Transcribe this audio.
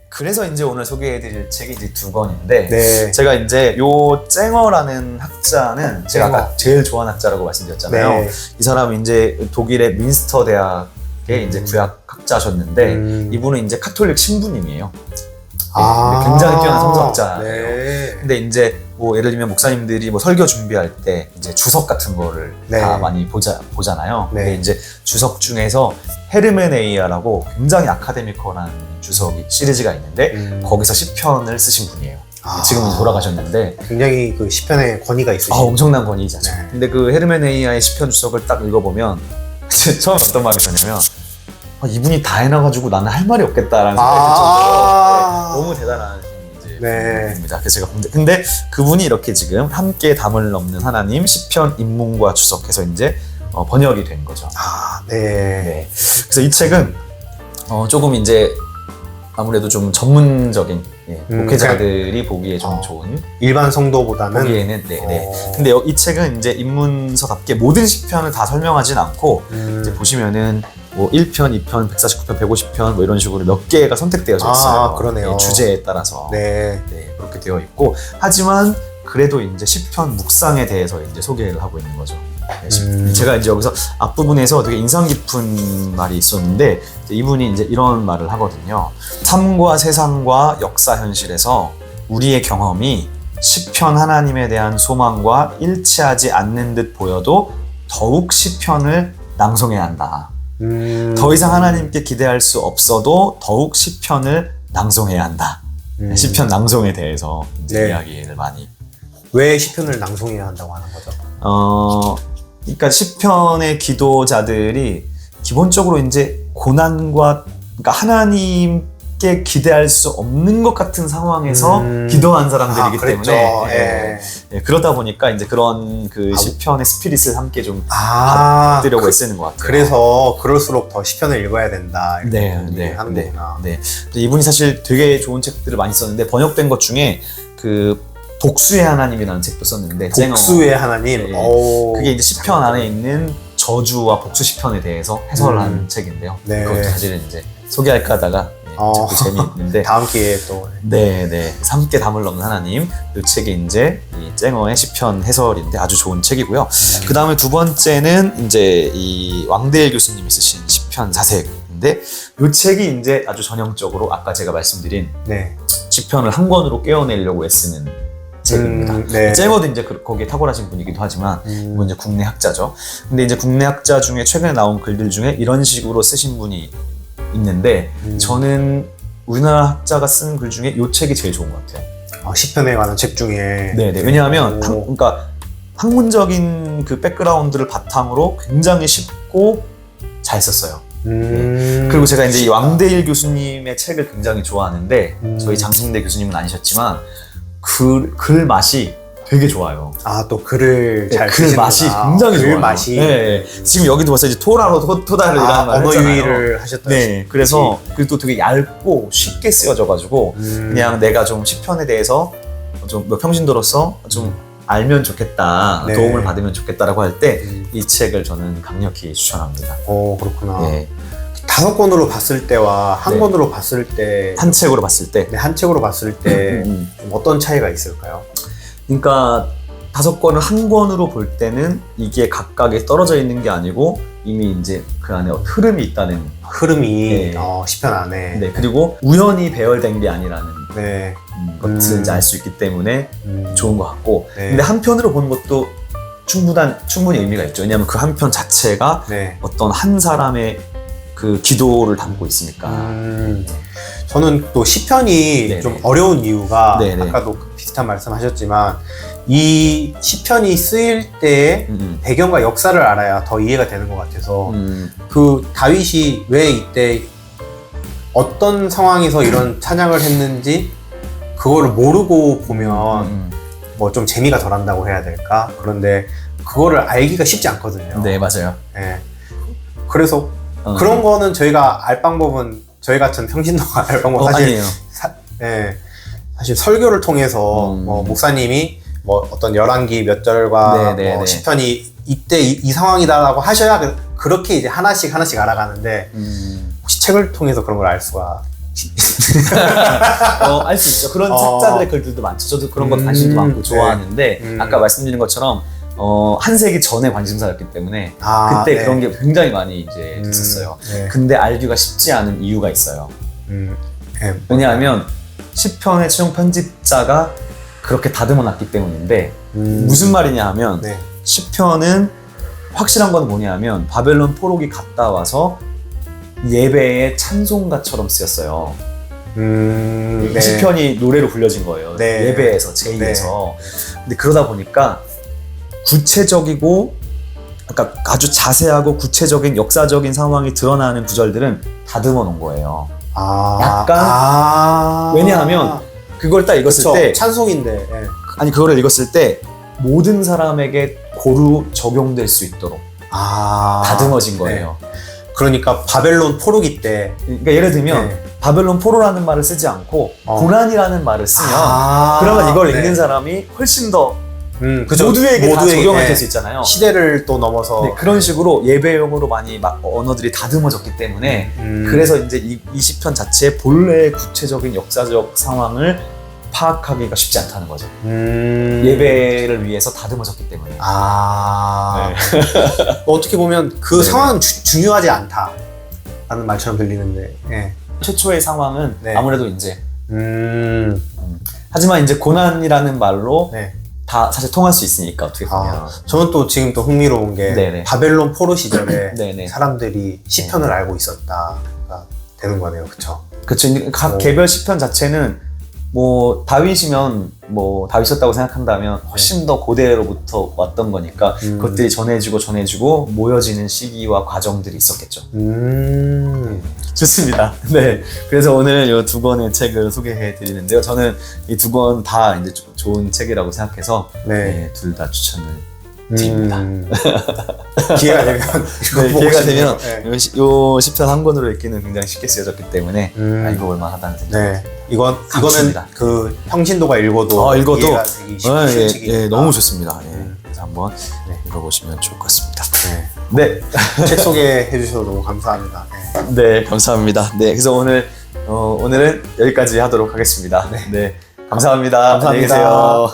그래서 이제 오늘 소개해드릴 책이 이제 두 권인데 네. 제가 이제 요 쨍어라는 학자는 제가 쨍어. 아까 제일 좋아하는 학자라고 말씀드렸잖아요. 네. 이 사람은 이제 독일의 민스터 대학의 이제 구약 학자셨는데 이분은 이제 카톨릭 신부님이에요. 굉장히 뛰어난 성서학자예요. 네. 근데 이제 뭐 예를 들면 목사님들이 뭐 설교 준비할 때 이제 주석 같은 거를 네. 다 많이 보잖아요. 네. 근데 이제 주석 중에서 헤르메네이아라고 굉장히 아카데미컬한 주석이 시리즈가 있는데 거기서 시편을 쓰신 분이에요. 지금은 돌아가셨는데 굉장히 그 시편에 권위가 있으시죠. 엄청난 권위이죠. 네. 근데 그 헤르메네이아의 시편 주석을 딱 읽어보면 처음에 어떤 말이 드냐면 이분이 다 해놔가지고 나는 할 말이 없겠다라는 생각이 들 정도로 너무 대단한 이제 네. 분입니다. 그래서 제가 근데 그분이 이렇게 지금 함께 담을 넘는 하나님 시편 인문과 주석해서 이제 번역이 된 거죠. 네. 네. 그래서 이 책은 조금 이제 아무래도 좀 전문적인 목회자들이 보기에 좀 좋은 일반 성도보다는 보기에는 네. 근데 이 책은 이제 입문서답게 모든 시편을 다 설명하진 않고 이제 보시면은 뭐 1편, 2편, 149편, 150편 뭐 이런 식으로 몇 개가 선택되어져 있어요. 그러네요. 주제에 따라서 네. 그렇게 되어 있고 하지만 그래도 이제 시편 묵상에 대해서 이제 소개를 하고 있는 거죠. 제가 이제 여기서 앞부분에서 되게 인상 깊은 말이 있었는데 이분이 이제 이런 말을 하거든요. 삶과 세상과 역사 현실에서 우리의 경험이 시편 하나님에 대한 소망과 일치하지 않는 듯 보여도 더욱 시편을 낭송해야 한다. 더 이상 하나님께 기대할 수 없어도 더욱 시편을 낭송해야 한다. 시편 낭송에 대해서 이제 이야기를 많이. 왜 시편을 낭송해야 한다고 하는 거죠? 그러니까 시편의 기도자들이 기본적으로 이제 고난과 그러니까 하나님께 기대할 수 없는 것 같은 상황에서 기도한 사람들이기 때문에 그러다 보니까 이제 그런 그 시편의 스피릿을 함께 좀 받으려고 애쓰는 것 같아요. 그래서 그럴수록 더 시편을 읽어야 된다. 이렇게 하는구나. 네. 이분이 사실 되게 좋은 책들을 많이 썼는데 번역된 것 중에 그 복수의 하나님이라는 책도 썼는데 복수의 하나님. 그게 이제 시편 안에 있는 저주와 복수 시편에 대해서 해설한 책인데요. 그것도 사실은 이제 소개할까 하다가 자꾸 재미있는데 다음 기회에 또 함께 담을 넘는 하나님 이 책이 이제 이 쨍어의 시편 해설인데 아주 좋은 책이고요. 그 다음에 두 번째는 이제 이 왕대일 교수님이 쓰신 시편 사색인데 이 책이 이제 아주 전형적으로 아까 제가 말씀드린 시편을 한 권으로 깨어내려고 애쓰는 책입니다. 쨍어도 이제 거기에 탁월하신 분이기도 하지만 이건 이제 국내 학자죠. 근데 이제 국내 학자 중에 최근에 나온 글들 중에 이런 식으로 쓰신 분이 있는데 저는 우리나라 학자가 쓴 글 중에 이 책이 제일 좋은 것 같아요. 시편에 관한 책 중에. 왜냐하면 그러니까 학문적인 그 백그라운드를 바탕으로 굉장히 쉽고 잘 썼어요. 그리고 제가 이제 이 왕대일 교수님의 책을 굉장히 좋아하는데 저희 장승대 교수님은 아니셨지만 글 맛이 되게 좋아요. 또 글을 잘 글 맛이 굉장히 좋아요. 맛이. 지금 여기도 벌써 이제 토라로 토다를 이라는 말을 언어 했잖아요. 유희를 하셨다. 그래서 그리고 또 되게 얇고 쉽게 쓰여져가지고 그냥 내가 좀 시편에 대해서 좀 평신도로서 좀 알면 좋겠다, 도움을 받으면 좋겠다라고 할 때 이 책을 저는 강력히 추천합니다. 그렇구나. 5권으로 봤을 때와 한 권으로 봤을 때, 한 책으로 봤을 때, 한 책으로 봤을 때 좀 어떤 차이가 있을까요? 그러니까 5권을 한 권으로 볼 때는 이게 각각에 떨어져 있는 게 아니고 이미 이제 그 안에 흐름이 있다는 흐름이 시편 안에 그리고 우연히 배열된 게 아니라는 것을 이제 알 수 있기 때문에 좋은 것 같고 근데 한 편으로 보는 것도 충분히 의미가 있죠. 왜냐하면 그 한 편 자체가 어떤 한 사람의 그 기도를 담고 있으니까. 저는 또 시편이 좀 어려운 이유가 아까도 비슷한 말씀하셨지만 이 시편이 쓰일 때의 배경과 역사를 알아야 더 이해가 되는 것 같아서 그 다윗이 왜 이때 어떤 상황에서 이런 찬양을 했는지 그거를 모르고 보면 뭐 좀 재미가 덜한다고 해야 될까? 그런데 그거를 알기가 쉽지 않거든요. 맞아요. 그래서 그런 거는 저희가 알 방법은 저희 같은 평신도가 알 방법 사실 사실 설교를 통해서 뭐 목사님이 뭐 어떤 열왕기 몇 절과 뭐 시편이 이때 이 상황이다라고 하셔야 그렇게 이제 하나씩 알아가는데 혹시 책을 통해서 그런 걸 알 수가 알 수 있죠. 그런 작자들의 글들도 많죠. 저도 그런 것 관심도 많고 좋아하는데 아까 말씀드린 것처럼 한 세기 전에 관심사였기 때문에 그때 네. 그런 게 굉장히 많이 이제 됐었어요. 네. 근데 알기가 쉽지 않은 이유가 있어요. 네. 왜냐하면 시편의 최종 편집자가 그렇게 다듬어 놨기 때문인데 무슨 말이냐 하면 네. 시편은 확실한 건 뭐냐면 바벨론 포로기 갔다 와서 예배의 찬송가처럼 쓰였어요. 네. 시편이 노래로 불려진 거예요. 네. 예배에서 제2에서. 근데 그러다 보니까 구체적이고 그러니까 아주 자세하고 구체적인 역사적인 상황이 드러나는 구절들은 다듬어 놓은 거예요. 약간 왜냐하면 그걸 딱 읽었을 그쵸, 때 찬송인데 아니 그거를 읽었을 때 모든 사람에게 고루 적용될 수 있도록 다듬어진 거예요. 네. 그러니까 바벨론 포로기 때 그러니까 예를 들면 바벨론 포로라는 말을 쓰지 않고 고난이라는 말을 쓰면 그러면 이걸 읽는 사람이 훨씬 더 모두에게 다 적용이 될 수 있잖아요. 시대를 또 넘어서 네, 그런 식으로 예배용으로 많이 막 언어들이 다듬어졌기 때문에 그래서 이제 이 시편 자체의 본래의 구체적인 역사적 상황을 파악하기가 쉽지 않다는 거죠. 예배를 위해서 다듬어졌기 때문에. 네. 어떻게 보면 그 상황은 중요하지 않다라는 말처럼 들리는데. 네. 최초의 상황은 아무래도 이제 하지만 이제 고난이라는 말로 다 사실 통할 수 있으니까 어떻게 보면. 저는 또 지금 또 흥미로운 게 바벨론 포로 시절에 사람들이 시편을 알고 있었다가 되는 거네요, 그렇죠? 그렇죠. 각 개별 시편 자체는 뭐 다윗이면 뭐 다윗이었다고 생각한다면 훨씬 더 고대로부터 왔던 거니까 그것들이 전해지고 모여지는 시기와 과정들이 있었겠죠. 좋습니다. 네, 그래서 오늘 이 두 권의 책을 소개해 드리는데요. 저는 이 두 권 다 이제 좋은 책이라고 생각해서 둘 다 추천을 드립니다. 기회가 되면 기회가 되면 요 시편 한 권으로 읽기는 굉장히 쉽게 쓰여졌기 때문에 읽어볼 만하다는 생각이 이거는 그 평신도가 읽어도 이해가 되기 쉬운 책이니까 너무 좋습니다. 그래서 한번 읽어보시면 좋을 것 같습니다. 책 소개해 주셔서 너무 감사합니다. 네, 감사합니다. 네, 그래서 오늘은 여기까지 하도록 하겠습니다. 감사합니다. 안녕히 계세요.